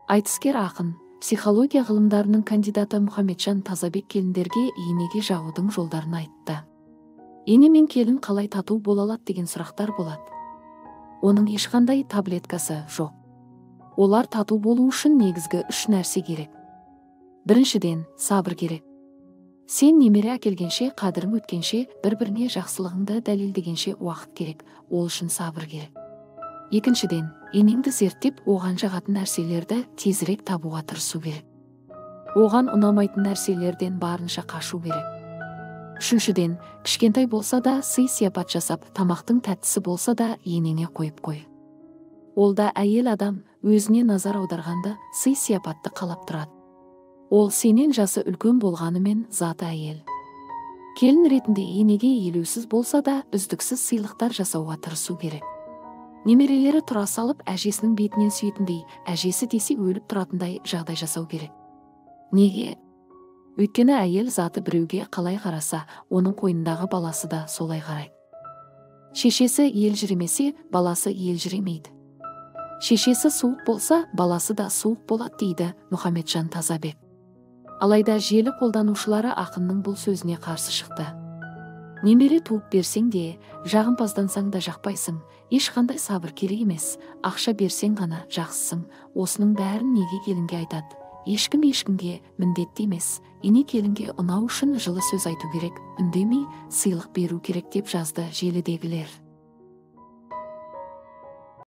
Айтыскер ақын, психология ғылымдарының кандидаты Мұхамеджан Тазабек келіндерге енеге жағудың жолдарын айтты. Ене мен келін қалай тату бола алады деген сұрақтар болады. Оның ешқандай таблеткасы жоқ. Олар тату болу үшін негізгі 3 нәрсе керек. Біріншіден, сабыр керек. Сен немере әкелгенше, қадірің өткенше, бір-біріне жақсылығыңды дәлелдегенше уақыт керек. Ол үшін сабыр керек. Екіншіден, енеңді зерттеп, оған жағатын нәрселерді тезірек табуға тырысу керек. Оған ұнамайтын нәрселерден барынша қашу керек. Үшіншіден, кішкентай болса да сый-сияпат жасап, тамақтың тәттісі болса да енеңе қойып қой. Ол да әйел адам өзіне назар аударғанда сый-сияпатты қалап тұрады. Ол сенен жасы үлкен болғанымен заты әйел. Келін ретінде енеге елеусіз болса да үздіксіз сыйлықтар жасауға тырысу керек. Немерелері тұра салып, әжесінің бетінен сүйетіндей, әжесі десе өліп тұратындай жағдай жасау керек. Неге? Өйткені әйел заты біреуге қалай қараса, оның қойнындағы баласы да солай қарайды. Шешесі елжіремесе, баласы елжіремейді. Шешесі суық болса, баласы да суық болады дейді Мұхамеджан Тазабек. Алайда желі қолданушылары ақынның бұл сөзіне қарсы шықты. Немере туып берсең де, жағымпаздансаң да жақпайсың, ешқандай сабыр керек емес, ақша берсең ғана жақсысың. Осының бәрін неге келінге айтады? Ешкім ешкімге міндетті емес. Ене келінге ұнау үшін жылы сөз айту керек, үндемей сыйлық беру керек деп жазды желідегілер.